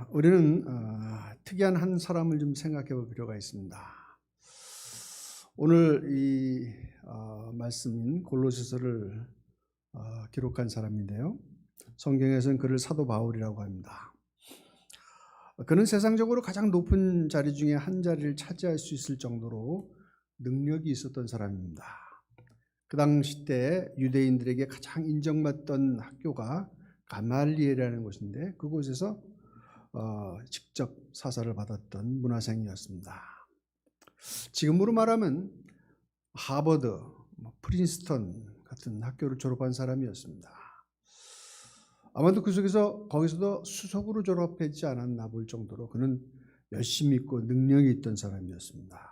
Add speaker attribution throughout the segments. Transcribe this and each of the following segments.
Speaker 1: 우리는 특이한 한 사람을 좀 생각해 볼 필요가 있습니다. 오늘 이 말씀인 골로새서를 기록한 사람인데요. 성경에서는 그를 사도 바울이라고 합니다. 그는 세상적으로 가장 높은 자리 중에 한 자리를 차지할 수 있을 정도로 능력이 있었던 사람입니다. 그 당시 때 유대인들에게 가장 인정받던 학교가 가말리엘이라는 곳인데 그곳에서 직접 사사를 받았던 문화생이었습니다. 지금으로 말하면 하버드, 프린스턴 같은 학교를 졸업한 사람이었습니다. 아마도 그 속에서 거기서도 수석으로 졸업하지 않았나 볼 정도로 그는 열심히 있고 능력이 있던 사람이었습니다.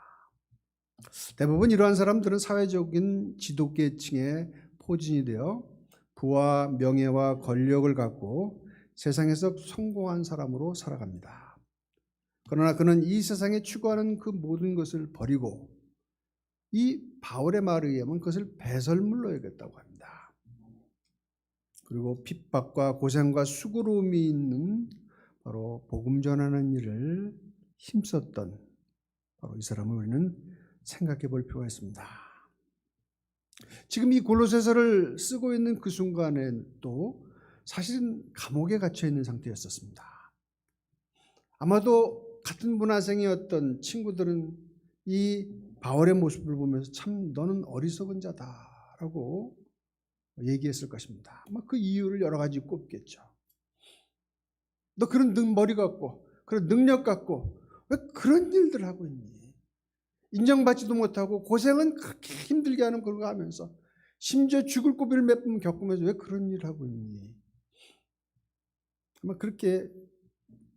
Speaker 1: 대부분 이러한 사람들은 사회적인 지도계층의 포진이 되어 부와 명예와 권력을 갖고 세상에서 성공한 사람으로 살아갑니다. 그러나 그는 이 세상에 추구하는 그 모든 것을 버리고 이 바울의 말에 의하면 그것을 배설물로 여겼다고 합니다. 그리고 핍박과 고생과 수고로움이 있는 바로 복음 전하는 일을 힘썼던 바로 이 사람을 우리는 생각해 볼 필요가 있습니다. 지금 이 골로새서를 쓰고 있는 그 순간에 또 사실은 감옥에 갇혀 있는 상태였었습니다. 아마도 같은 문화생이었던 친구들은 이 바울의 모습을 보면서 참 너는 어리석은 자다라고 얘기했을 것입니다. 아마 그 이유를 여러 가지 꼽겠죠. 너 그런 머리 갖고 그런 능력 갖고 왜 그런 일들을 하고 있니? 인정받지도 못하고 고생은 그렇게 힘들게 하는 그런 거 하면서 심지어 죽을 고비를 몇 번 겪으면서 왜 그런 일을 하고 있니? 아마 그렇게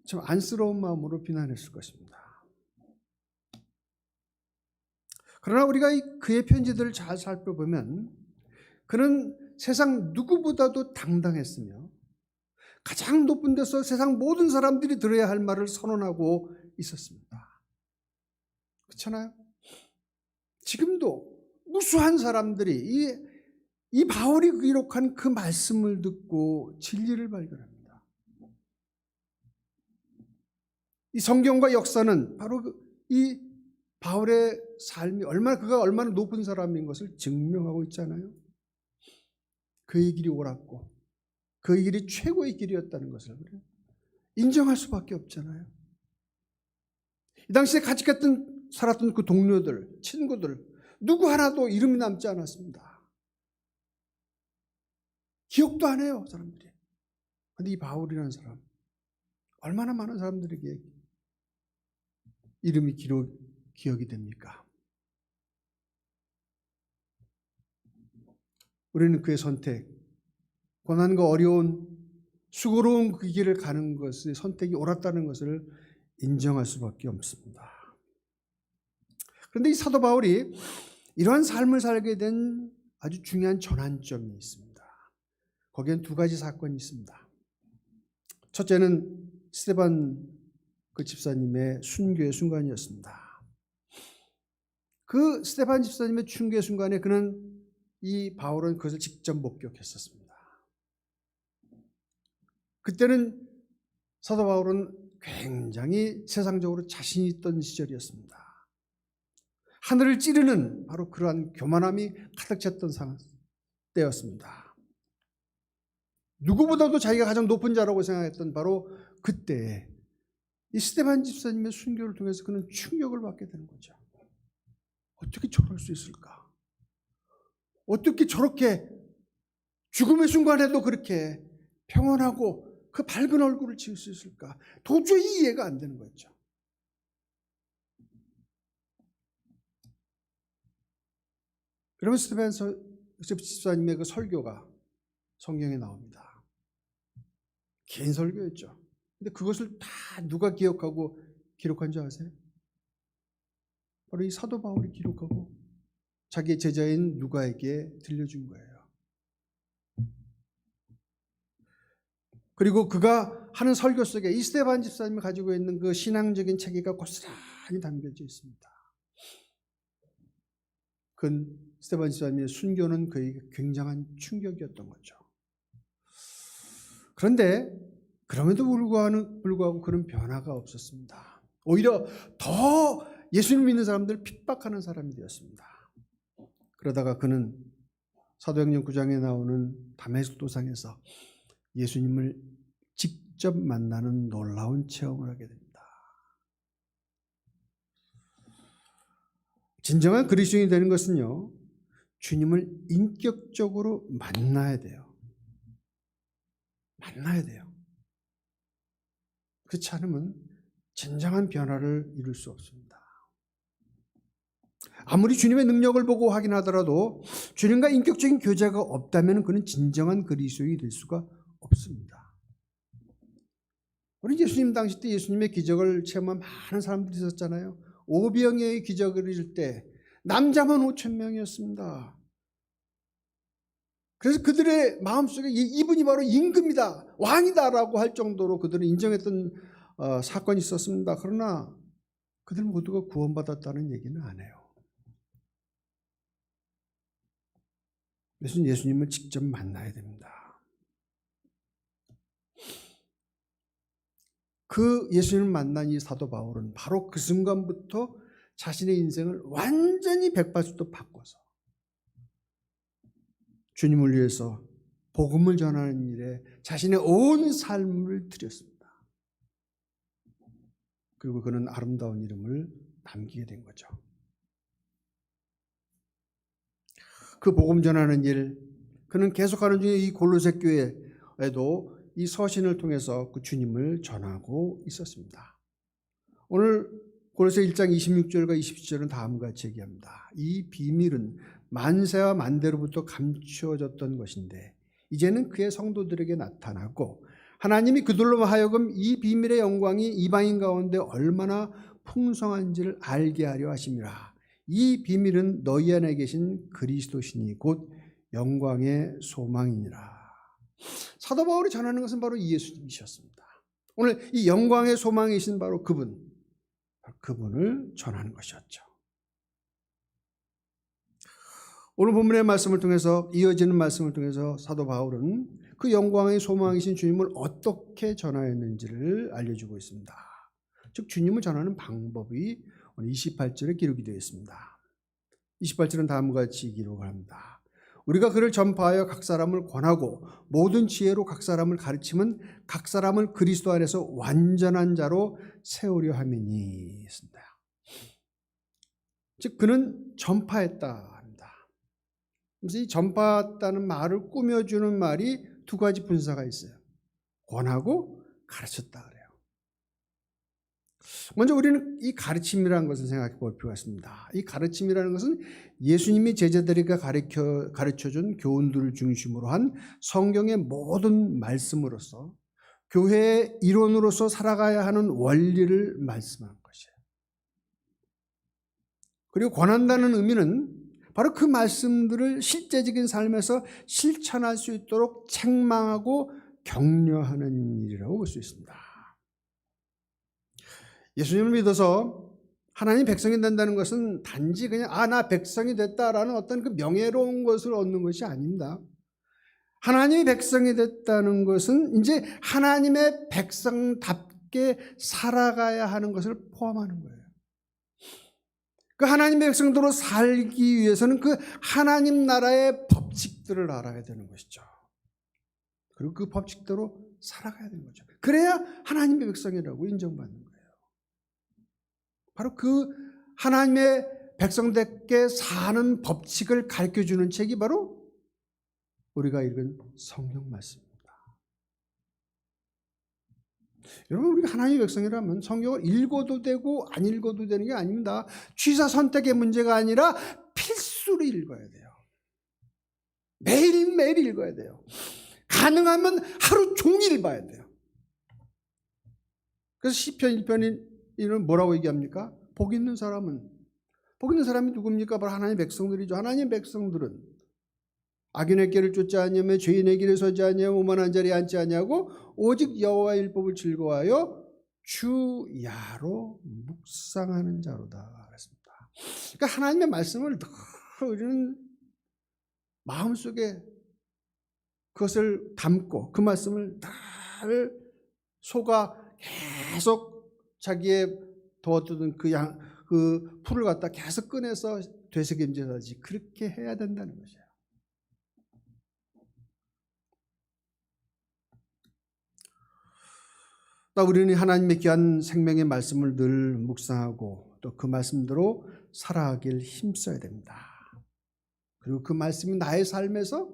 Speaker 1: 참 안쓰러운 마음으로 비난했을 것입니다. 그러나 우리가 그의 편지들을 잘 살펴보면 그는 세상 누구보다도 당당했으며 가장 높은 데서 세상 모든 사람들이 들어야 할 말을 선언하고 있었습니다. 그렇잖아요? 지금도 무수한 사람들이 이 바울이 기록한 그 말씀을 듣고 진리를 발견합니다. 이 성경과 역사는 바로 이 바울의 삶이 그가 얼마나 높은 사람인 것을 증명하고 있잖아요. 그의 길이 옳았고 그의 길이 최고의 길이었다는 것을 인정할 수밖에 없잖아요. 이 당시에 같이 살았던 그 동료들, 친구들 누구 하나도 이름이 남지 않았습니다. 기억도 안 해요, 사람들이. 그런데 이 바울이라는 사람 얼마나 많은 사람들에게 이름이 기억이 됩니까? 우리는 그의 선택, 고난과 어려운 수고로운 그 길을 가는 것의 선택이 옳았다는 것을 인정할 수밖에 없습니다. 그런데 이 사도 바울이 이러한 삶을 살게 된 아주 중요한 전환점이 있습니다. 거기엔 두 가지 사건이 있습니다. 첫째는 스데반 그 집사님의 순교의 순간이었습니다. 그 스데반 집사님의 순교의 순간에 이 바울은 그것을 직접 목격했었습니다. 그때는 사도 바울은 굉장히 세상적으로 자신 있던 시절이었습니다. 하늘을 찌르는 바로 그러한 교만함이 가득 찼던 때였습니다. 누구보다도 자기가 가장 높은 자라고 생각했던 바로 그때 이 스데반 집사님의 순교를 통해서 그는 충격을 받게 되는 거죠. 어떻게 저럴 수 있을까? 어떻게 저렇게 죽음의 순간에도 그렇게 평온하고 그 밝은 얼굴을 지을 수 있을까? 도저히 이해가 안 되는 거죠. 그러면 스데반 집사님의 그 설교가 성경에 나옵니다. 긴 설교였죠. 근데 그것을 다 누가 기억하고 기록한 줄 아세요? 바로 이 사도 바울이 기록하고 자기의 제자인 누가에게 들려준 거예요. 그리고 그가 하는 설교 속에 이 스데반 집사님이 가지고 있는 그 신앙적인 체계가 고스란히 담겨져 있습니다. 그 스데반 집사님의 순교는 그에게 굉장한 충격이었던 거죠. 그런데 그럼에도 불구하고 그런 변화가 없었습니다. 오히려 더 예수님을 믿는 사람들을 핍박하는 사람이 되었습니다. 그러다가 그는 사도행전 9장에 나오는 다메섹 도상에서 예수님을 직접 만나는 놀라운 체험을 하게 됩니다. 진정한 그리스도인이 되는 것은요, 주님을 인격적으로 만나야 돼요. 만나야 돼요. 그렇지 않으면 진정한 변화를 이룰 수 없습니다. 아무리 주님의 능력을 보고 확인하더라도 주님과 인격적인 교제가 없다면 그는 진정한 그리스도인이 될 수가 없습니다. 우리 예수님 당시 때 예수님의 기적을 체험한 많은 사람들이 있었잖아요. 오병이어의 기적을 이룰 때 남자만 5,000명이었습니다. 그래서 그들의 마음속에 이분이 바로 임금이다, 왕이다라고 할 정도로 그들은 인정했던 사건이 있었습니다. 그러나 그들 모두가 구원받았다는 얘기는 안 해요. 예수님을 직접 만나야 됩니다. 그 예수님을 만난 이 사도 바울은 바로 그 순간부터 자신의 인생을 완전히 180도 바꿔서 주님을 위해서 복음을 전하는 일에 자신의 온 삶을 드렸습니다. 그리고 그는 아름다운 이름을 남기게 된 거죠. 그 복음 전하는 일, 그는 계속하는 중에 이 골로새 교회에도 이 서신을 통해서 그 주님을 전하고 있었습니다. 오늘 골로새 1장 26절과 27절은 다음과 같이 얘기합니다. 이 비밀은 만세와 만대로부터 감추어졌던 것인데 이제는 그의 성도들에게 나타나고 하나님이 그들로 하여금 이 비밀의 영광이 이방인 가운데 얼마나 풍성한지를 알게 하려 하심이라. 이 비밀은 너희 안에 계신 그리스도시니 곧 영광의 소망이니라. 사도 바울이 전하는 것은 바로 이 예수님이셨습니다. 오늘 이 영광의 소망이신 바로 그분을 전하는 것이었죠. 오늘 본문의 말씀을 통해서, 이어지는 말씀을 통해서 사도 바울은 그 영광의 소망이신 주님을 어떻게 전하였는지를 알려주고 있습니다. 즉 주님을 전하는 방법이 오늘 28절에 기록이 되어 있습니다. 28절은 다음과 같이 기록을 합니다. 우리가 그를 전파하여 각 사람을 권하고 모든 지혜로 각 사람을 가르치면 각 사람을 그리스도 안에서 완전한 자로 세우려 함이니 있습니다. 즉 그는 전파했다 합니다. 그래서 이 전파했다는 말을 꾸며주는 말이 두 가지 분사가 있어요. 권하고 가르쳤다 그래요. 먼저 우리는 이 가르침이라는 것을 생각해 볼 필요가 있습니다. 이 가르침이라는 것은 예수님이 제자들에게 가르쳐준 교훈들을 중심으로 한 성경의 모든 말씀으로서 교회의 이론으로서 살아가야 하는 원리를 말씀한 것이에요. 그리고 권한다는 의미는 바로 그 말씀들을 실제적인 삶에서 실천할 수 있도록 책망하고 격려하는 일이라고 볼 수 있습니다. 예수님을 믿어서 하나님 백성이 된다는 것은 단지 그냥 나 백성이 됐다라는 어떤 그 명예로운 것을 얻는 것이 아닙니다. 하나님의 백성이 됐다는 것은 이제 하나님의 백성답게 살아가야 하는 것을 포함하는 거예요. 그 하나님의 백성도로 살기 위해서는 그 하나님 나라의 법칙들을 알아야 되는 것이죠. 그리고 그 법칙대로 살아가야 되는 거죠. 그래야 하나님의 백성이라고 인정받는 거예요. 바로 그 하나님의 백성답게 사는 법칙을 가르쳐주는 책이 바로 우리가 읽은 성경 말씀입니다. 여러분, 우리가 하나님의 백성이라면 성경을 읽어도 되고 안 읽어도 되는 게 아닙니다. 취사 선택의 문제가 아니라 필수로 읽어야 돼요. 매일매일 읽어야 돼요. 가능하면 하루 종일 봐야 돼요. 그래서 시편 1편이 뭐라고 얘기합니까? 복 있는 사람이 누굽니까? 바로 하나님의 백성들이죠. 하나님의 백성들은 악인의 길을 쫓지 아니하며 죄인의 길에 서지 아니하며 오만한 자리에 앉지 아니하고 오직 여호와의 율법을 즐거워하여 주야로 묵상하는 자로다 그랬습니다. 그러니까 하나님의 말씀을 늘 우리는 마음속에 그것을 담고 그 말씀을 늘 소가 계속 자기의 도와두던 그 풀을 갖다 계속 꺼내서 되새김질하지 그렇게 해야 된다는 것이에요. 또 우리는 하나님의 귀한 생명의 말씀을 늘 묵상하고 또 그 말씀대로 살아가길 힘써야 됩니다. 그리고 그 말씀이 나의 삶에서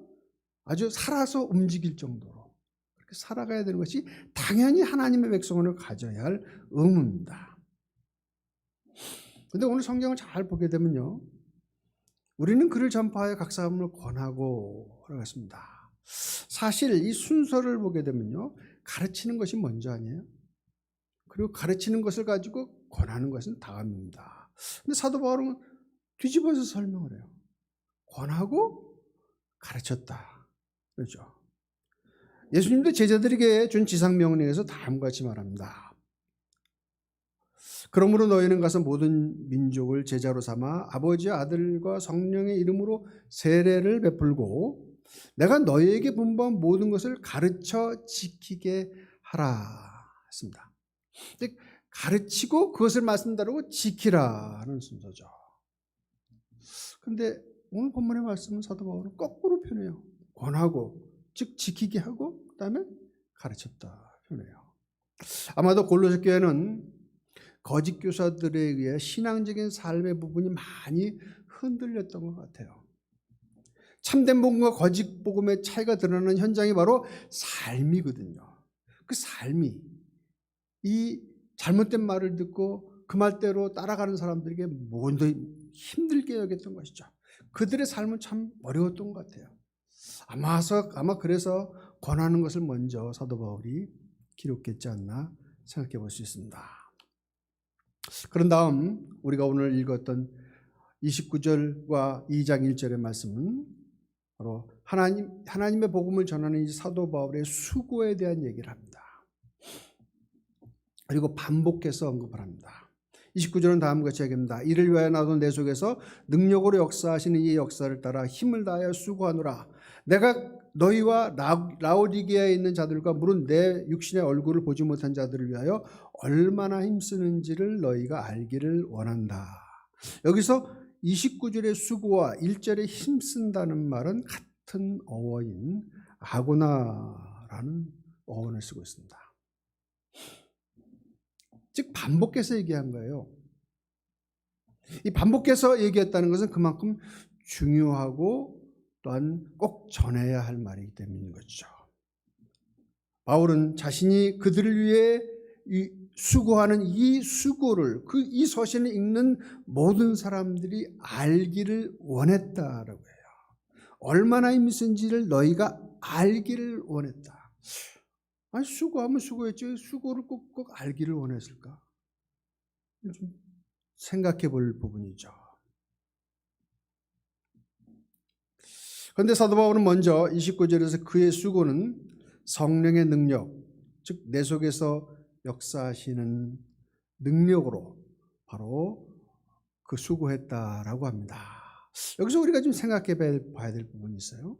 Speaker 1: 아주 살아서 움직일 정도로 그렇게 살아가야 되는 것이 당연히 하나님의 백성을 가져야 할 의무입니다. 그런데 오늘 성경을 잘 보게 되면요, 우리는 그를 전파하여 각 사람을 권하고 라고 했습니다. 사실 이 순서를 보게 되면요, 가르치는 것이 먼저 아니에요? 그리고 가르치는 것을 가지고 권하는 것은 다음입니다. 근데 사도 바울은 뒤집어서 설명을 해요. 권하고 가르쳤다. 그렇죠? 예수님도 제자들에게 준 지상명령에서 다음과 같이 말합니다. 그러므로 너희는 가서 모든 민족을 제자로 삼아 아버지와 아들과 성령의 이름으로 세례를 베풀고 내가 너희에게 분부한 모든 것을 가르쳐 지키게 하라 했습니다. 가르치고 그것을 말씀대로 지키라는 순서죠. 그런데 오늘 본문의 말씀은 사도 바울은 거꾸로 표현해요. 권하고 즉 지키게 하고 그다음에 가르쳤다 표현해요. 아마도 골로새 교회는 거짓 교사들에 의해 신앙적인 삶의 부분이 많이 흔들렸던 것 같아요. 참된 복음과 거짓 복음의 차이가 드러나는 현장이 바로 삶이거든요. 그 삶이 이 잘못된 말을 듣고 그 말대로 따라가는 사람들에게 뭔가 힘들게 여겼던 것이죠. 그들의 삶은 참 어려웠던 것 같아요. 아마 그래서 권하는 것을 먼저 사도 바울이 기록했지 않나 생각해 볼 수 있습니다. 그런 다음 우리가 오늘 읽었던 29절과 2장 1절의 말씀은 바로 하나님의 복음을 전하는 이 사도 바울의 수고에 대한 얘기를 합니다. 그리고 반복해서 언급을 합니다. 29절은 다음과 같이 얘기합니다. 이를 위하여 나도 내 속에서 능력으로 역사하시는 이 역사를 따라 힘을 다하여 수고하노라. 내가 너희와 라오디게아에 있는 자들과 물은 내 육신의 얼굴을 보지 못한 자들을 위하여 얼마나 힘쓰는지를 너희가 알기를 원한다. 여기서 29절의 수고와 1절의 힘쓴다는 말은 같은 어원인 아고나라는 어원을 쓰고 있습니다. 즉 반복해서 얘기한 거예요. 이 반복해서 얘기했다는 것은 그만큼 중요하고 또한 꼭 전해야 할 말이기 때문인 거죠. 바울은 자신이 그들을 위해 수고하는 이 수고를 이 서신을 읽는 모든 사람들이 알기를 원했다라고 해요. 얼마나 힘쓴지를 너희가 알기를 원했다. 아니 수고하면 수고했지 수고를 꼭 알기를 원했을까? 좀 생각해 볼 부분이죠. 그런데 사도 바울은 먼저 29절에서 그의 수고는 성령의 능력, 즉 내 속에서 역사하시는 능력으로 바로 그 수고했다라고 합니다. 여기서 우리가 좀 생각해 봐야 될 부분이 있어요.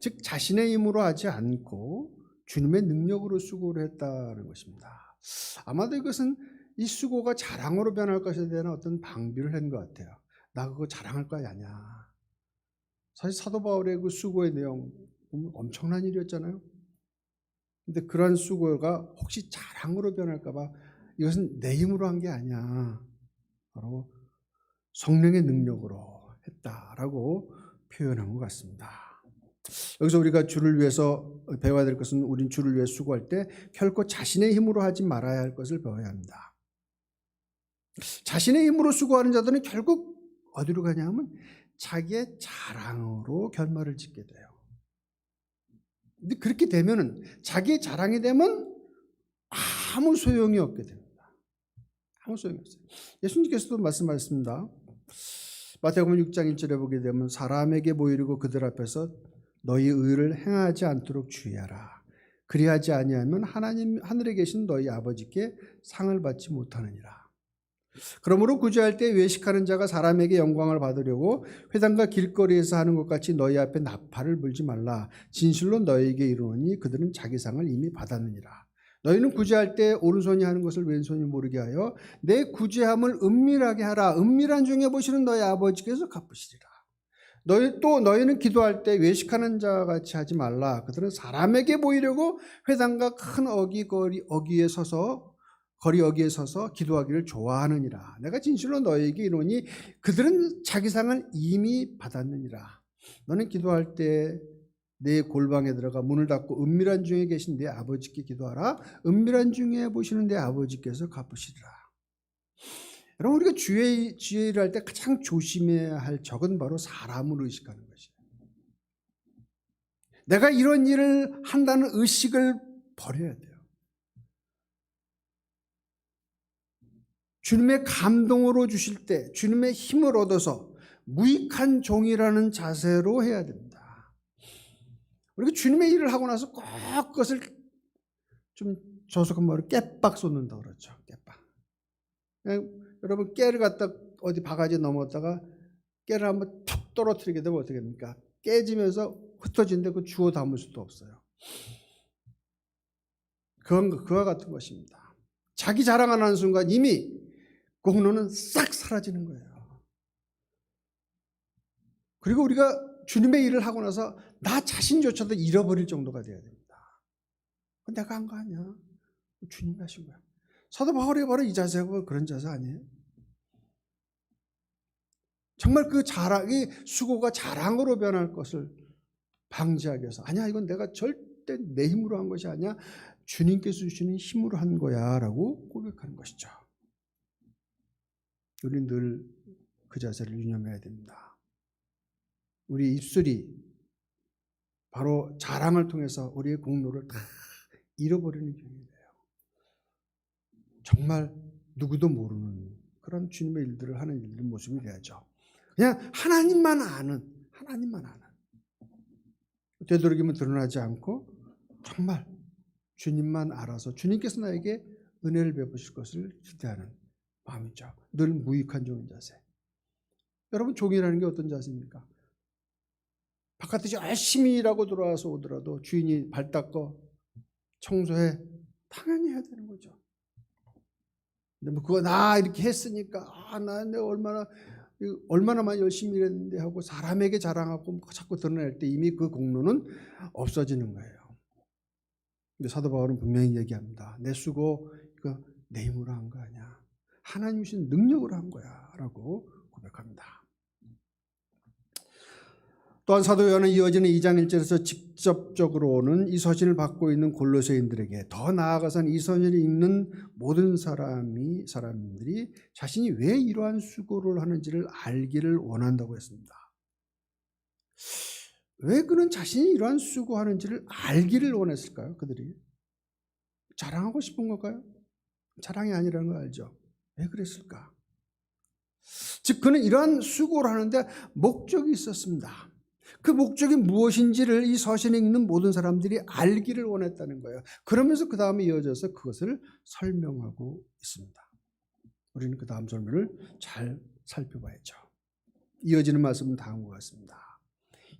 Speaker 1: 즉 자신의 힘으로 하지 않고 주님의 능력으로 수고를 했다는 것입니다. 아마도 이것은 이 수고가 자랑으로 변할 것에 대한 어떤 방비를 한 것 같아요. 나 그거 자랑할 거 아니야. 사실 사도 바울의 그 수고의 내용 보면 엄청난 일이었잖아요. 근데 그러한 수고가 혹시 자랑으로 변할까 봐 이것은 내 힘으로 한 게 아니야. 바로 성령의 능력으로 했다라고 표현한 것 같습니다. 여기서 우리가 주를 위해서 배워야 될 것은 우린 주를 위해 수고할 때 결코 자신의 힘으로 하지 말아야 할 것을 배워야 합니다. 자신의 힘으로 수고하는 자들은 결국 어디로 가냐면 자기의 자랑으로 결말을 짓게 돼요. 근데 그렇게 되면은 자기의 자랑이 되면 아무 소용이 없게 됩니다. 아무 소용이 없어요. 예수님께서도 말씀하셨습니다. 마태복음 6장 1절에 보게 되면 사람에게 보이려고 그들 앞에서 너희 의를 행하지 않도록 주의하라. 그리하지 아니하면 하늘에 계신 너희 아버지께 상을 받지 못하느니라. 그러므로 구제할 때 외식하는 자가 사람에게 영광을 받으려고 회당과 길거리에서 하는 것 같이 너희 앞에 나팔을 불지 말라. 진실로 너희에게 이르노니 그들은 자기 상을 이미 받았느니라. 너희는 구제할 때 오른손이 하는 것을 왼손이 모르게 하여 내 구제함을 은밀하게 하라. 은밀한 중에 보시는 너희 아버지께서 갚으시리라. 너희는 기도할 때 외식하는 자 같이 하지 말라. 그들은 사람에게 보이려고 회당과 큰 거리 어귀에 서서 기도하기를 좋아하느니라. 내가 진실로 너희에게 이르노니 그들은 자기 상을 이미 받았느니라. 너는 기도할 때 내 골방에 들어가 문을 닫고 은밀한 중에 계신 내 아버지께 기도하라. 은밀한 중에 보시는 내 아버지께서 갚으시리라. 여러분, 우리가 주의 일을 할 때 가장 조심해야 할 적은 바로 사람을 의식하는 것이에요. 내가 이런 일을 한다는 의식을 버려야 돼요. 주님의 감동으로 주실 때 주님의 힘을 얻어서 무익한 종이라는 자세로 해야 됩니다. 우리가 주님의 일을 하고 나서 꼭 그것을 좀 저속한 말로 깨빡 쏟는다고 그러죠. 깨빡. 여러분, 깨를 갖다 어디 바가지에 넘었다가 깨를 한번 툭 떨어뜨리게 되면 어떻게 됩니까? 깨지면서 흩어지는데 그 주워 담을 수도 없어요. 그와 같은 것입니다. 자기 자랑 안 하는 순간 이미 공로는 싹 사라지는 거예요. 그리고 우리가 주님의 일을 하고 나서 나 자신조차도 잃어버릴 정도가 돼야 됩니다. 내가 한 거 아니야. 주님이 하신 거야. 사도 바울이 바로 이 자세가 그런 자세 아니에요? 정말 그 자랑이 수고가 자랑으로 변할 것을 방지하기 위해서 아니야, 이건 내가 절대 내 힘으로 한 것이 아니야. 주님께서 주시는 힘으로 한 거야 라고 고백하는 것이죠. 우리는 늘 그 자세를 유념해야 됩니다. 우리 입술이 바로 자랑을 통해서 우리의 공로를 다 잃어버리는 경우예요. 정말 누구도 모르는 그런 주님의 일들을 하는 일들 모습이 돼야죠. 그냥 하나님만 아는 되도록이면 드러나지 않고 정말 주님만 알아서 주님께서 나에게 은혜를 베푸실 것을 기대하는 마음이죠. 늘 무익한 종인 자세. 여러분, 종이라는 게 어떤 자세입니까? 바깥에서 열심히 일하고 들어와서 오더라도 주인이 발 닦어 청소해 당연히 해야 되는 거죠. 근데 뭐 그거 나 이렇게 했으니까 나 내가 얼마나만 열심히 일했는데 하고 사람에게 자랑하고 자꾸 드러낼 때 이미 그 공로는 없어지는 거예요. 근데 사도 바울은 분명히 얘기합니다. 내 수고 이거 내 힘으로 한 거 아니야. 하나님 주신 능력으로 한 거야 라고 고백합니다. 또한 사도 요한은 이어지는 2장 1절에서 직접적으로는 이 서신을 받고 있는 골로새인들에게 더 나아가서는 이 서신을 읽는 모든 사람들이 자신이 왜 이러한 수고를 하는지를 알기를 원한다고 했습니다. 왜 그는 자신이 이러한 수고하는지를 알기를 원했을까요? 그들이 자랑하고 싶은 걸까요? 자랑이 아니라는 걸 알죠. 왜 그랬을까? 즉 그는 이러한 수고를 하는데 목적이 있었습니다. 그 목적이 무엇인지를 이 서신에 읽는 모든 사람들이 알기를 원했다는 거예요. 그러면서 그 다음에 이어져서 그것을 설명하고 있습니다. 우리는 그 다음 설명을 잘 살펴봐야죠. 이어지는 말씀은 다음과 같습니다.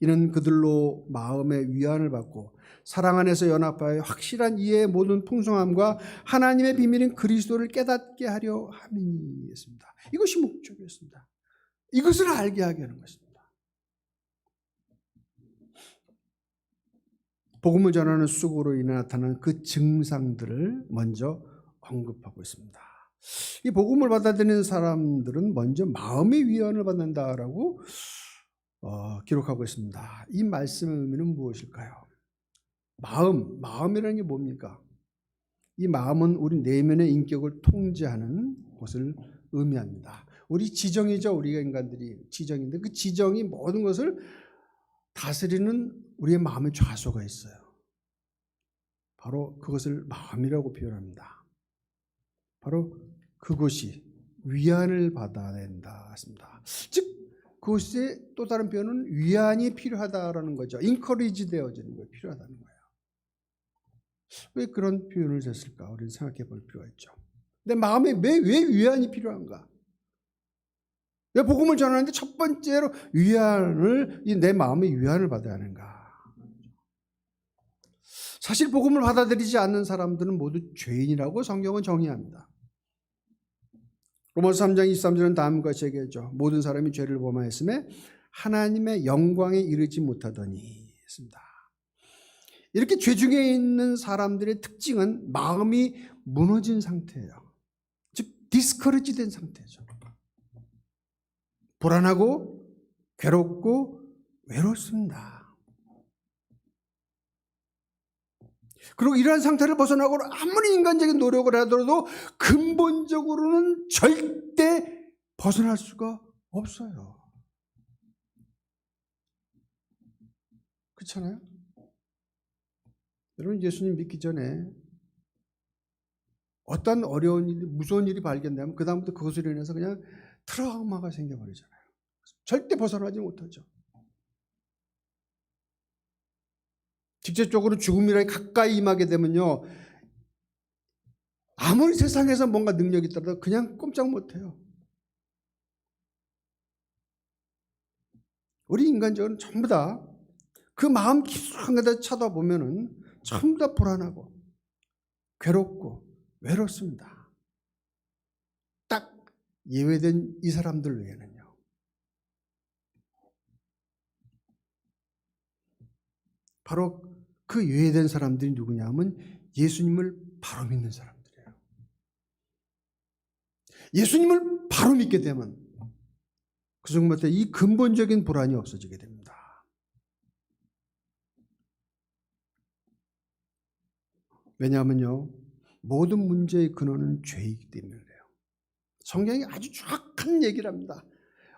Speaker 1: 이는 그들로 마음의 위안을 받고 사랑 안에서 연합하여 확실한 이해의 모든 풍성함과 하나님의 비밀인 그리스도를 깨닫게 하려 함이었습니다. 이것이 목적이었습니다. 이것을 알게 하게 하는 것입니다. 복음을 전하는 수고로 인해 나타난 그 증상들을 먼저 언급하고 있습니다. 이 복음을 받아들이는 사람들은 먼저 마음의 위안을 받는다라고 기록하고 있습니다. 이 말씀의 의미는 무엇일까요? 마음이라는 게 뭡니까? 이 마음은 우리 내면의 인격을 통제하는 것을 의미합니다. 우리 지정이죠. 우리가 인간들이 지정인데 그 지정이 모든 것을 다스리는 우리의 마음의 좌소가 있어요. 바로 그것을 마음이라고 표현합니다. 바로 그것이 위안을 받아낸다 했습니다. 즉 그것의 또 다른 표현은 위안이 필요하다라는 거죠. 인커리지 되어지는 거예요. 필요하다는 거예요. 왜 그런 표현을 썼을까? 우리는 생각해 볼 필요가 있죠. 내 마음에 왜 위안이 필요한가? 내 복음을 전하는데 첫 번째로 내 마음의 위안을 받아야 하는가? 사실 복음을 받아들이지 않는 사람들은 모두 죄인이라고 성경은 정의합니다. 로마서 3장 23절은 다음과 같이 얘기하죠. 모든 사람이 죄를 범하였음에 하나님의 영광에 이르지 못하더니 했습니다. 이렇게 죄 중에 있는 사람들의 특징은 마음이 무너진 상태예요. 즉 디스커리지 된 상태죠. 불안하고 괴롭고 외롭습니다. 그리고 이러한 상태를 벗어나고 아무리 인간적인 노력을 하더라도 근본적으로는 절대 벗어날 수가 없어요. 그렇잖아요? 여러분 예수님 믿기 전에 어떤 어려운 일, 무서운 일이 발견되면 그 다음부터 그것으로 인해서 그냥 트라우마가 생겨버리잖아요. 절대 벗어나지 못하죠. 직접적으로 죽음이라 가까이 임하게 되면요, 아무리 세상에서 뭔가 능력이 있더라도 그냥 꼼짝 못해요. 우리 인간적으로 전부 다 그 마음 깊숙한 데다 쳐다보면은 전부 다 불안하고 괴롭고 외롭습니다. 딱 예외된 이 사람들 외에는요. 바로 그 예외된 사람들이 누구냐면 예수님을 바로 믿는 사람들이에요. 예수님을 바로 믿게 되면 그 순간부터 이 근본적인 불안이 없어지게 됩니다. 왜냐하면요, 모든 문제의 근원은 죄이기 때문에 그래요. 성경이 아주 정확한 얘기를 합니다.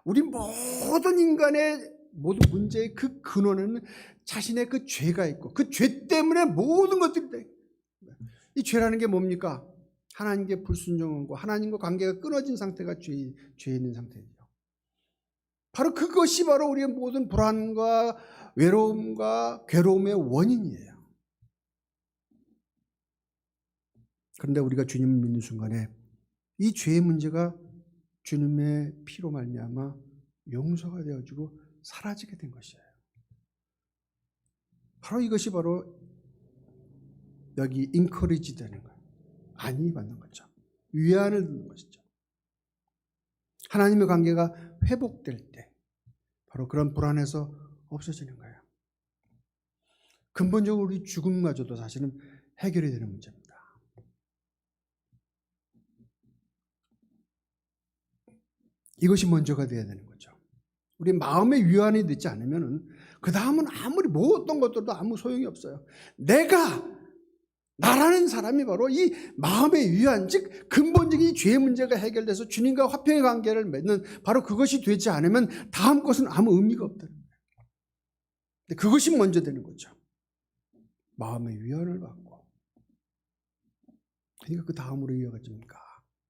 Speaker 1: 우리 모든 인간의 모든 문제의 그 근원은 자신의 그 죄가 있고 그 죄 때문에 모든 것들이 돼. 이 죄라는 게 뭡니까? 하나님께 불순종하고 하나님과 관계가 끊어진 상태가 죄에 있는 상태예요. 바로 그것이 바로 우리의 모든 불안과 외로움과 괴로움의 원인이에요. 그런데 우리가 주님을 믿는 순간에 이 죄의 문제가 주님의 피로 말미암아 용서가 되어지고 사라지게 된 것이에요. 바로 이것이 바로 여기 인커리지 되는 거예요. 안위 받는 거죠. 위안을 듣는 것이죠. 하나님의 관계가 회복될 때 바로 그런 불안에서 없어지는 거예요. 근본적으로 우리 죽음마저도 사실은 해결이 되는 문제입니다. 이것이 먼저가 돼야 되는 거죠. 우리 마음의 위안이 되지 않으면 그 다음은 아무리 어떤 것들도 아무 소용이 없어요. 나라는 사람이 바로 이 마음의 위안, 즉 근본적인 죄의 문제가 해결돼서 주님과 화평의 관계를 맺는 바로 그것이 되지 않으면 다음 것은 아무 의미가 없다는 거예요. 근데 그것이 먼저 되는 거죠. 마음의 위안을 받고. 그러니까 그 다음으로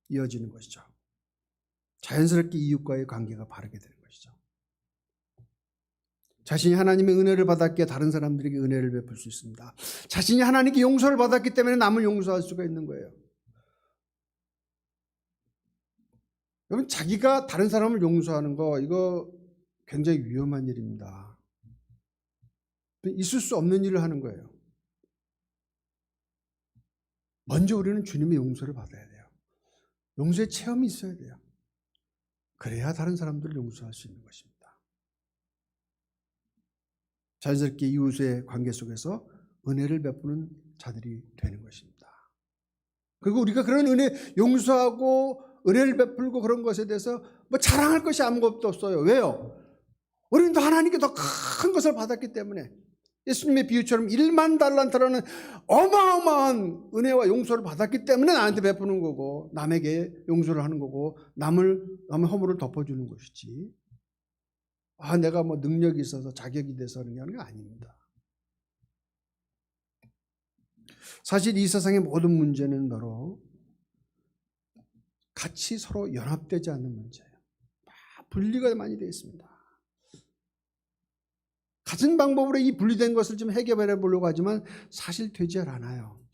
Speaker 1: 이어지는 것이죠. 자연스럽게 이웃과의 관계가 바르게 되는 것이죠. 자신이 하나님의 은혜를 받았기에 다른 사람들에게 은혜를 베풀 수 있습니다. 자신이 하나님께 용서를 받았기 때문에 남을 용서할 수가 있는 거예요. 여러분, 자기가 다른 사람을 용서하는 거 이거 굉장히 위험한 일입니다. 있을 수 없는 일을 하는 거예요. 먼저 우리는 주님의 용서를 받아야 돼요. 용서의 체험이 있어야 돼요. 그래야 다른 사람들을 용서할 수 있는 것입니다. 자연스럽게 이웃의 관계 속에서 은혜를 베푸는 자들이 되는 것입니다. 그리고 우리가 그런 용서하고 은혜를 베풀고 그런 것에 대해서 자랑할 것이 아무것도 없어요. 왜요? 우리는 더 하나님께 더 큰 것을 받았기 때문에. 예수님의 비유처럼 1만 달란트라는 어마어마한 은혜와 용서를 받았기 때문에 나한테 베푸는 거고 남에게 용서를 하는 거고 남의 허물을 덮어주는 것이지, 내가 능력이 있어서 자격이 돼서 하는 게 아닙니다. 사실 이 세상의 모든 문제는 바로 같이 서로 연합되지 않는 문제예요. 분리가 많이 되어 있습니다. 같은 방법으로 이 분리된 것을 좀 해결해 보려고 하지만 사실 되지 않아요.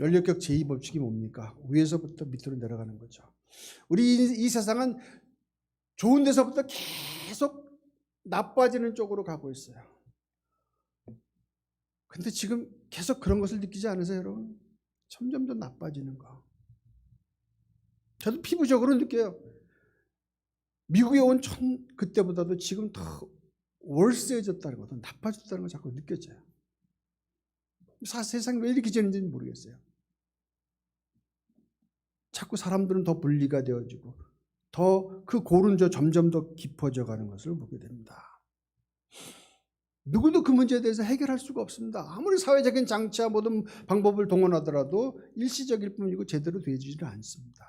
Speaker 1: 연력격 제2법칙이 뭡니까? 위에서부터 밑으로 내려가는 거죠. 우리 이 세상은 좋은 데서부터 계속 나빠지는 쪽으로 가고 있어요. 근데 지금 계속 그런 것을 느끼지 않으세요, 여러분? 점점 더 나빠지는 거. 저도 피부적으로 느껴요. 미국에 온 그때보다도 지금 더 월세해졌다는 거, 더 나빠졌다는 거 자꾸 느껴져요. 세상이 왜 이렇게 되는지는 모르겠어요. 자꾸 사람들은 더 분리가 되어지고 더 그 고른저 점점 더 깊어져 가는 것을 보게 됩니다. 누구도 그 문제에 대해서 해결할 수가 없습니다. 아무리 사회적인 장치와 모든 방법을 동원하더라도 일시적일 뿐이고 제대로 되지를 않습니다.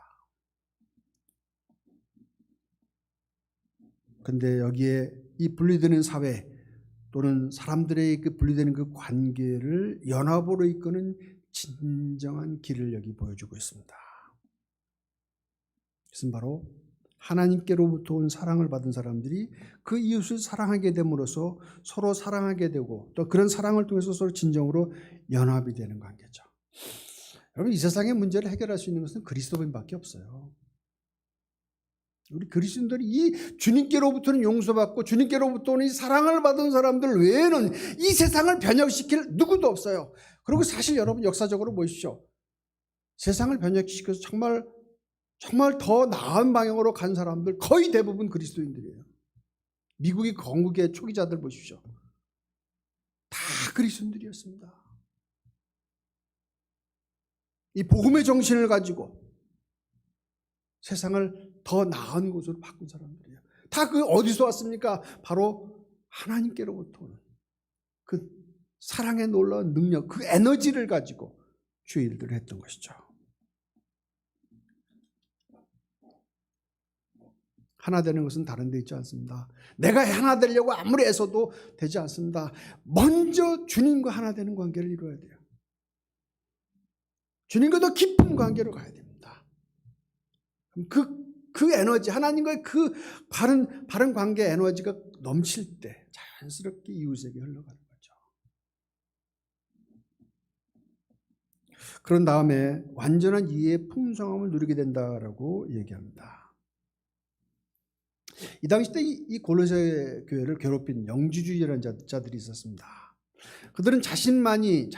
Speaker 1: 근데 여기에 이 분리되는 사회 또는 사람들의 그 분리되는 그 관계를 연합으로 이끄는 진정한 길을 여기 보여주고 있습니다. 그것은 바로 하나님께로부터 온 사랑을 받은 사람들이 그 이웃을 사랑하게 됨으로써 서로 사랑하게 되고 또 그런 사랑을 통해서 서로 진정으로 연합이 되는 관계죠. 여러분, 이 세상의 문제를 해결할 수 있는 것은 그리스도인밖에 없어요. 우리 그리스도인들이 이 주님께로부터는 용서받고 주님께로부터는 이 사랑을 받은 사람들 외에는 이 세상을 변혁시킬 누구도 없어요. 그리고 사실 여러분 역사적으로 보십시오. 세상을 변혁시켜서 정말 더 나은 방향으로 간 사람들 거의 대부분 그리스도인들이에요. 미국의 건국의 초기자들 보십시오. 다 그리스도인들이었습니다. 이 복음의 정신을 가지고 세상을 더 나은 곳으로 바꾼 사람들이에요. 다 그 어디서 왔습니까? 바로 하나님께로부터 오는 그 사랑의 놀라운 능력, 그 에너지를 가지고 주의 일들을 했던 것이죠. 하나 되는 것은 다른 데 있지 않습니다. 내가 하나 되려고 아무리 애써도 되지 않습니다. 먼저 주님과 하나 되는 관계를 이루어야 돼요. 주님과 더 깊은 관계로 가야 됩니다. 그 에너지, 하나님과의 그 바른 관계 에너지가 넘칠 때 자연스럽게 이웃에게 흘러가는 거죠. 그런 다음에 완전한 이해의 풍성함을 누리게 된다라고 얘기합니다. 이 당시 때 이 골로새 교회를 괴롭힌 영지주의라는 자들이 있었습니다. 그들은 자신들만이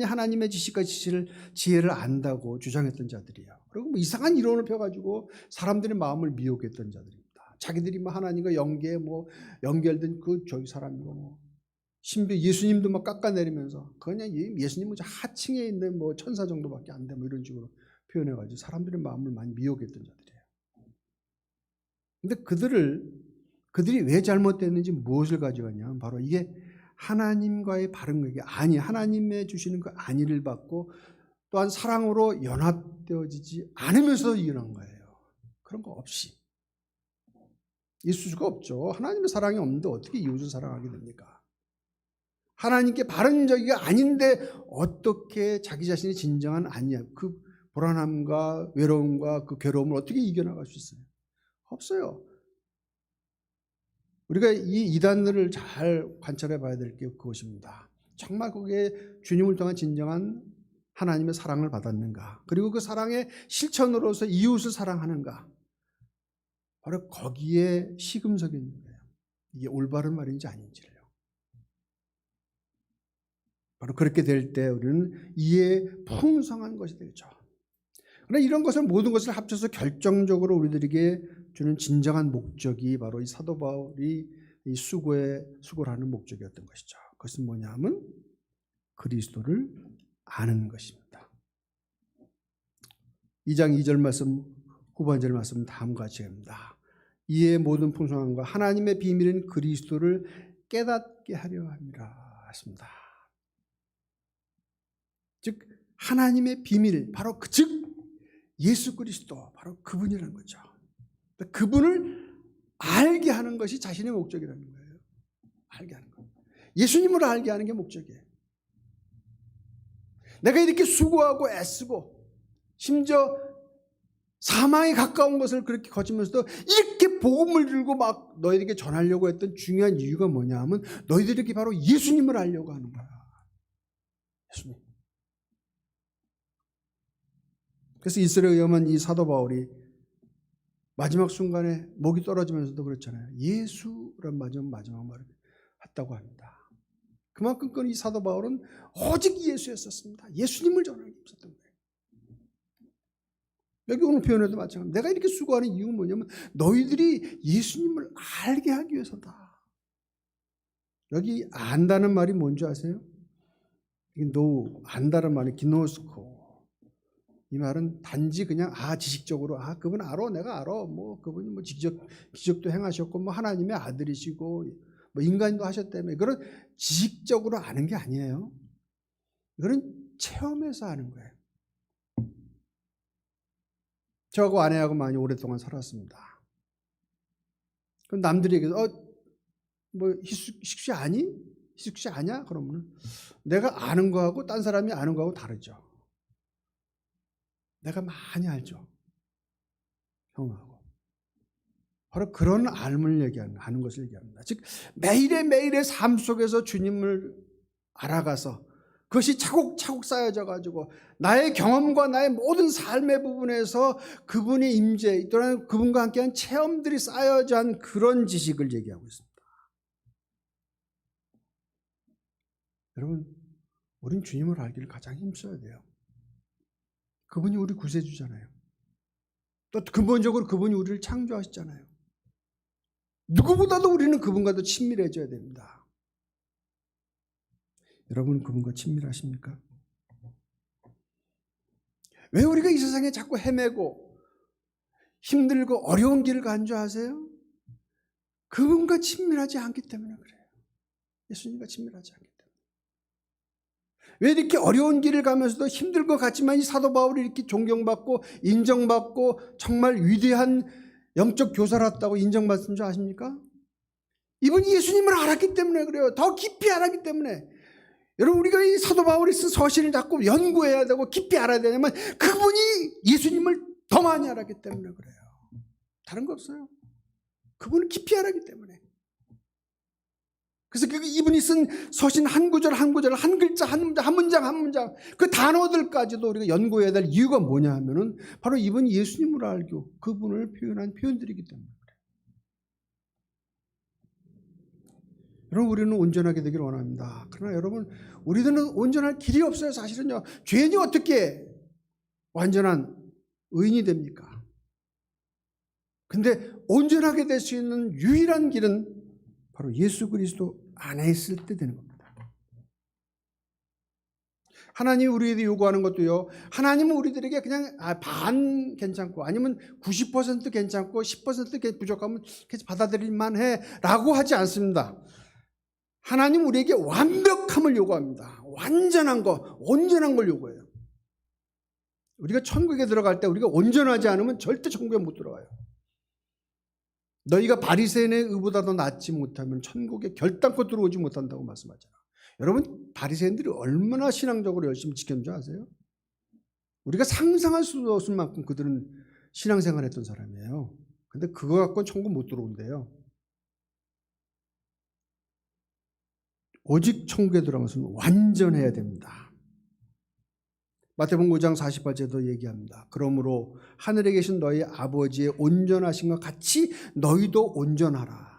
Speaker 1: 하나님의 지식과 지혜를 안다고 주장했던 자들이에요. 그리고 뭐 이상한 이론을 펴가지고 사람들의 마음을 미혹했던 자들입니다. 자기들이 뭐 하나님과 연결된 저기 사람이고 신비 예수님도 막 깎아내리면서 그냥 예수님은 하층에 있는 천사 정도밖에 안 돼 이런 식으로 표현해가지고 사람들의 마음을 많이 미혹했던 자들이에요. 근데 그들이 왜 잘못됐는지 무엇을 가져갔냐면 바로 이게 하나님과의 바른 관계, 하나님의 주시는 그 안위를 받고 또한 사랑으로 연합되어지지 않으면서 일어난 거예요. 그런 거 없이 있을 수가 없죠. 하나님의 사랑이 없는데 어떻게 이웃을 사랑하게 됩니까? 하나님께 바른 저기가 아닌데 어떻게 자기 자신이 진정한 안위야, 그 불안함과 외로움과 그 괴로움을 어떻게 이겨나갈 수 있어요? 없어요. 우리가 이 이단들을 잘 관찰해 봐야 될 게 그것입니다. 정말 거기에 주님을 통한 진정한 하나님의 사랑을 받았는가, 그리고 그 사랑의 실천으로서 이웃을 사랑하는가, 바로 거기에 시금석이 있는 거예요. 이게 올바른 말인지 아닌지를요. 바로 그렇게 될 때 우리는 이에 풍성한 것이 되죠. 그러나 이런 것을 모든 것을 합쳐서 결정적으로 우리들에게 주는 진정한 목적이 바로 이 사도 바울이 이 수고를 하는 목적이었던 것이죠. 그것은 뭐냐면 그리스도를 아는 것입니다. 2장 2절 말씀, 후반절 말씀 다음과 같이 합니다. 이의 모든 풍성함과 하나님의 비밀은 그리스도를 깨닫게 하려 함이라 했습니다. 즉 하나님의 비밀, 바로 즉 예수 그리스도, 바로 그분이라는 거죠. 그분을 알게 하는 것이 자신의 목적이라는 거예요. 알게 하는 것. 예수님을 알게 하는 게 목적이에요. 내가 이렇게 수고하고 애쓰고 심지어 사망에 가까운 것을 그렇게 거치면서도 이렇게 복음을 들고 막 너희들에게 전하려고 했던 중요한 이유가 뭐냐 하면 너희들에게 바로 예수님을 알려고 하는 거야. 예수님. 그래서 이스라엘 위험한 이 사도 바울이 마지막 순간에 목이 떨어지면서도 그렇잖아요. 예수란 마지막 말을 했다고 합니다. 그만큼 이 사도 바울은 오직 예수였었습니다. 예수님을 전하는 게 없었던 거예요. 여기 오늘 표현에도 마찬가지입니다. 내가 이렇게 수고하는 이유는 뭐냐면 너희들이 예수님을 알게 하기 위해서다. 여기 안다는 말이 뭔지 아세요? 안다는 말이 기노스코. 이 말은 단지 그냥 지식적으로 그분 알아, 내가 알아. 그분이 기적도 행하셨고 하나님의 아들이시고 인간도 하셨다며 그런 지식적으로 아는 게 아니에요. 이거는 체험해서 아는 거예요. 저하고 아내하고 많이 오랫동안 살았습니다. 그럼 남들이 얘기해서 희숙 씨 아니? 희숙 씨 아냐? 그러면 내가 아는 거하고 딴 사람이 아는 거하고 다르죠. 내가 많이 알죠. 형하고. 바로 그런 알을 아는 것을 얘기합니다. 즉 매일의 삶 속에서 주님을 알아가서 그것이 차곡차곡 쌓여져 가지고 나의 경험과 나의 모든 삶의 부분에서 그분의 임재 또는 그분과 함께한 체험들이 쌓여져 한 그런 지식을 얘기하고 있습니다. 여러분, 우린 주님을 알기를 가장 힘써야 돼요. 그분이 우리 구세주잖아요. 또 근본적으로 그분이 우리를 창조하셨잖아요. 누구보다도 우리는 그분과 더 친밀해져야 됩니다. 여러분, 그분과 친밀하십니까? 왜 우리가 이 세상에 자꾸 헤매고 힘들고 어려운 길을 간 줄 아세요? 그분과 친밀하지 않기 때문에 그래요. 예수님과 친밀하지 않기 때문에. 왜 이렇게 어려운 길을 가면서도 힘들 것 같지만 이 사도 바울이 이렇게 존경받고 인정받고 정말 위대한 영적 교사였다고 인정받은 줄 아십니까? 이분이 예수님을 알았기 때문에 그래요. 더 깊이 알았기 때문에. 여러분, 우리가 이 사도 바울이 쓴 서신을 자꾸 연구해야 되고 깊이 알아야 되냐면 그분이 예수님을 더 많이 알았기 때문에 그래요. 다른 거 없어요. 그분을 깊이 알았기 때문에. 그래서 이분이 쓴 서신 한 구절 한 구절, 한 글자 한 문장, 한 문장 한 문장, 그 단어들까지도 우리가 연구해야 될 이유가 뭐냐 하면은 바로 이분이 예수님을 알고 그분을 표현한 표현들이기 때문에 그래요. 여러분, 우리는 온전하게 되기를 원합니다. 그러나 여러분, 우리들은 온전할 길이 없어요. 사실은요. 죄인이 어떻게 완전한 의인이 됩니까? 근데 온전하게 될 수 있는 유일한 길은 바로 예수 그리스도 안에 있을 때 되는 겁니다. 하나님이 우리에게 요구하는 것도요, 하나님은 우리들에게 그냥 반 괜찮고 아니면 90% 괜찮고 10% 부족하면 받아들일만 해 라고 하지 않습니다. 하나님 우리에게 완벽함을 요구합니다. 완전한 거, 온전한 걸 요구해요. 우리가 천국에 들어갈 때 우리가 온전하지 않으면 절대 천국에 못 들어가요. 너희가 바리새인의 의보다 더 낫지 못하면 천국에 결단코 들어오지 못한다고 말씀하잖아요. 여러분, 바리새인들이 얼마나 신앙적으로 열심히 지켰는지 아세요? 우리가 상상할 수 없을 만큼 그들은 신앙생활했던 사람이에요. 근데 그거 갖고는 천국 못 들어온대요. 오직 천국에 들어가는 것은 완전해야 됩니다. 마태복음 5장 48절도 얘기합니다. 그러므로 하늘에 계신 너희 아버지의 온전하신 것 같이 너희도 온전하라.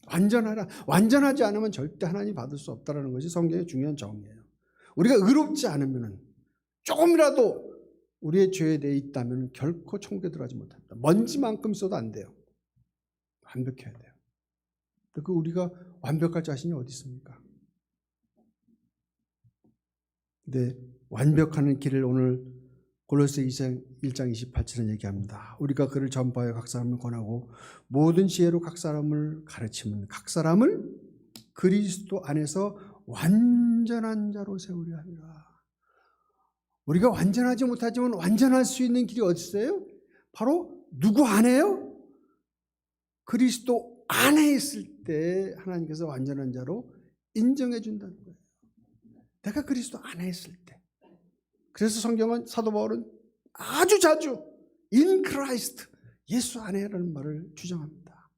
Speaker 1: 완전하라. 완전하지 않으면 절대 하나님 받을 수 없다는 것이 성경의 중요한 정의예요. 우리가 의롭지 않으면 조금이라도 우리의 죄에 대해 있다면 결코 천국에 들어가지 못합니다. 먼지만큼 있어도 안 돼요. 완벽해야 돼요. 그 우리가 완벽할 자신이 어디 있습니까? 근데 완벽하는 길을 오늘 골로새 1장 28절은 얘기합니다. 우리가 그를 전파하여 각 사람을 권하고 모든 지혜로 각 사람을 가르치면 각 사람을 그리스도 안에서 완전한 자로 세우려 하리라. 우리가 완전하지 못하지만 완전할 수 있는 길이 어디 있어요? 바로 누구 안에요? 그리스도 안에 있을 때 하나님께서 완전한 자로 인정해 준다는 거예요. 내가 그리스도 안에 있을 때. 그래서 성경은 사도 바울은 아주 자주 in Christ, 예수 안에라는 말을 주장합니다.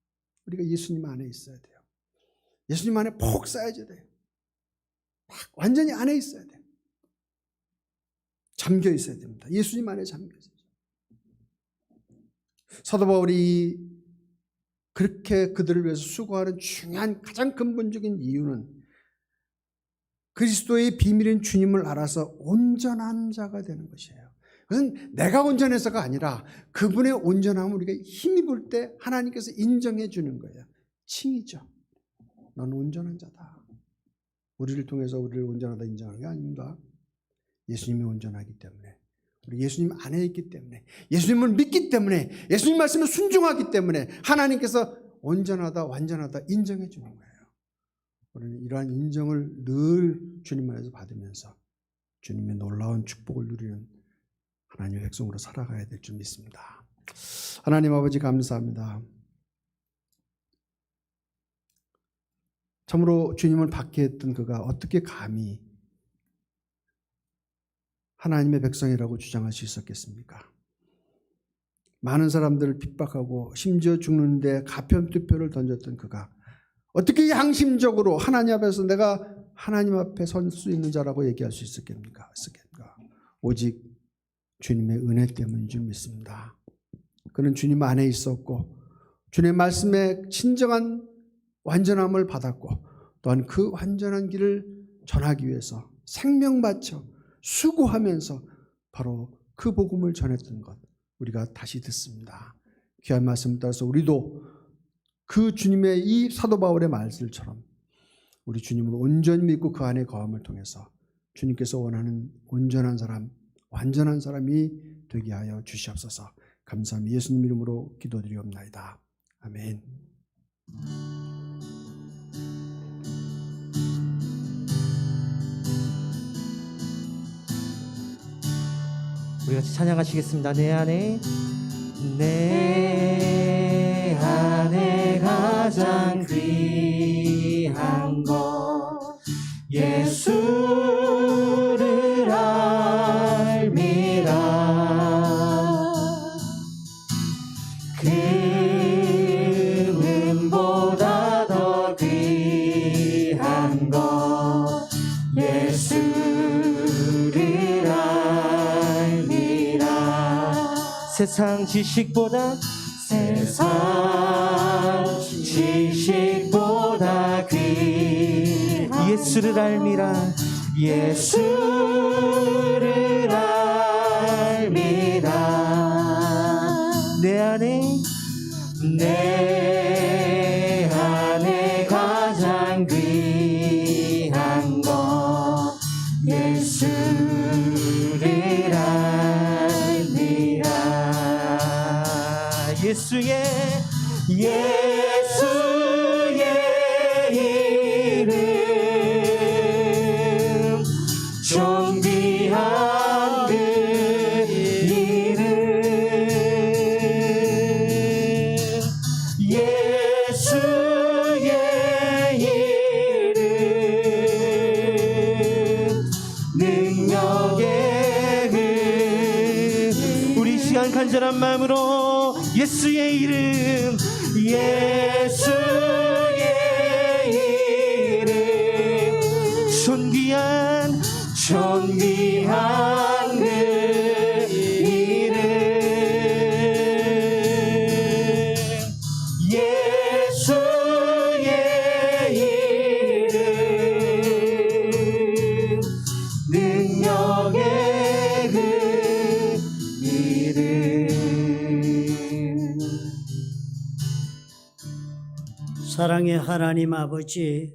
Speaker 1: 우리가 예수님 안에 있어야 돼요. 예수님 안에 푹 쌓여져야 돼요. 완전히 안에 있어야 돼요. 잠겨 있어야 됩니다. 예수님 안에 잠겨 있어야 돼요. 사도 바울이 그렇게 그들을 위해서 수고하는 중요한 가장 근본적인 이유는 그리스도의 비밀인 주님을 알아서 온전한 자가 되는 것이에요. 그것은 내가 온전해서가 아니라 그분의 온전함을 우리가 힘입을 때 하나님께서 인정해 주는 거예요. 칭이죠. 넌 온전한 자다. 우리를 통해서 우리를 온전하다 인정하는 게 아닙니다. 예수님이 온전하기 때문에, 우리 예수님 안에 있기 때문에, 예수님을 믿기 때문에, 예수님 말씀에 순종하기 때문에 하나님께서 온전하다, 완전하다 인정해 주는 거예요. 우리는 이러한 인정을 늘 주님 안에서 받으면서 주님의 놀라운 축복을 누리는 하나님의 백성으로 살아가야 될 줄 믿습니다. 하나님 아버지 감사합니다. 참으로 주님을 받게 했던 그가 어떻게 감히 하나님의 백성이라고 주장할 수 있었겠습니까? 많은 사람들을 핍박하고 심지어 죽는데 가편투표를 던졌던 그가 어떻게 양심적으로 하나님 앞에서 내가 하나님 앞에 설 수 있는 자라고 얘기할 수 있었겠습니까? 오직 주님의 은혜 때문인 줄 믿습니다. 그는 주님 안에 있었고 주님의 말씀에 진정한 완전함을 받았고 또한 그 완전한 길을 전하기 위해서 생명 바쳐 수고하면서 바로 그 복음을 전했던 것 우리가 다시 듣습니다. 귀한 말씀 따라서 우리도 그 주님의 이 사도 바울의 말씀처럼 우리 주님을 온전히 믿고 그 안에 거함을 통해서 주님께서 원하는 온전한 사람, 완전한 사람이 되게 하여 주시옵소서. 감사합니다. 예수님 이름으로 기도드리옵나이다. 아멘.
Speaker 2: 우리 같이 찬양하시겠습니다. 내 안에 가장 귀한 것 예수를 알미라. 금보다 더 귀한 것 예수를 알미라. 세상 지식보다 예수를 알미라. 예수를 알미라. 내 안에 가장 귀한 것 예수를 알미라. 예수의 이름 존귀한 그 이름 예수의 이름 능력의 그 우리 시간 간절한 마음으로 예수의 이름 예수의 이름 존귀한 그 이름 예수의 이름 능력의 그 이름.
Speaker 3: 사랑의 하나님 아버지,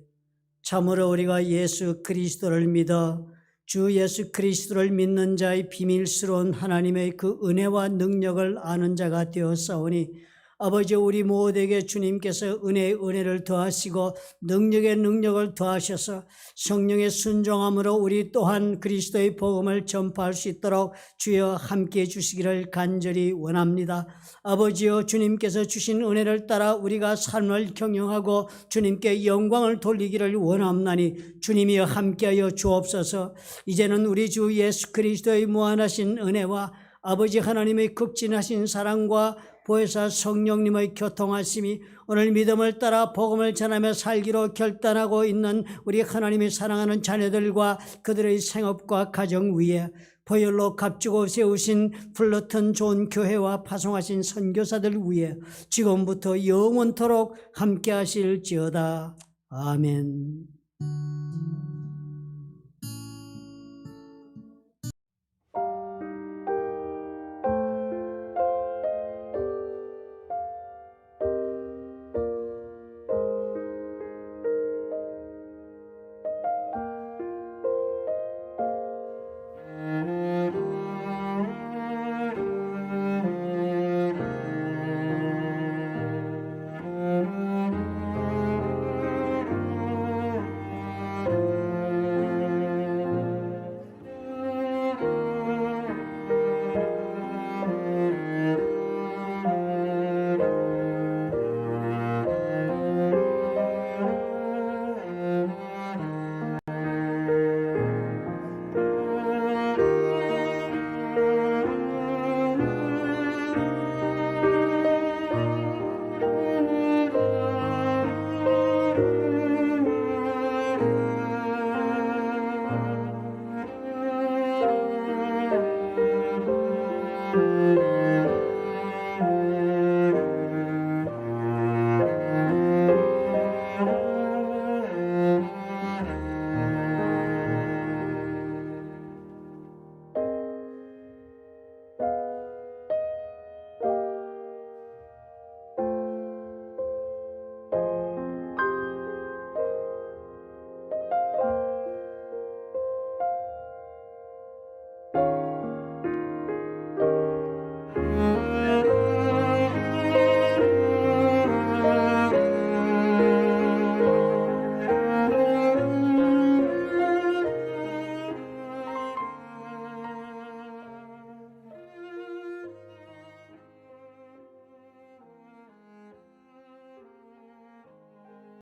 Speaker 3: 참으로 우리가 예수 그리스도를 믿어 주 예수 그리스도를 믿는 자의 비밀스러운 하나님의 그 은혜와 능력을 아는 자가 되었사오니 아버지, 우리 모두에게 주님께서 은혜를 더하시고 능력의 능력을 더하셔서 성령의 순종함으로 우리 또한 그리스도의 복음을 전파할 수 있도록 주여 함께해 주시기를 간절히 원합니다. 아버지여, 주님께서 주신 은혜를 따라 우리가 삶을 경영하고 주님께 영광을 돌리기를 원합나니 주님이여 함께하여 주옵소서. 이제는 우리 주 예수 그리스도의 무한하신 은혜와 아버지 하나님의 극진하신 사랑과 보혜사 성령님의 교통하심이 오늘 믿음을 따라 복음을 전하며 살기로 결단하고 있는 우리 하나님의 사랑하는 자녀들과 그들의 생업과 가정 위에 보혈로 값주고 세우신 플러튼 좋은 교회와 파송하신 선교사들 위해 지금부터 영원토록 함께 하실지어다. 아멘.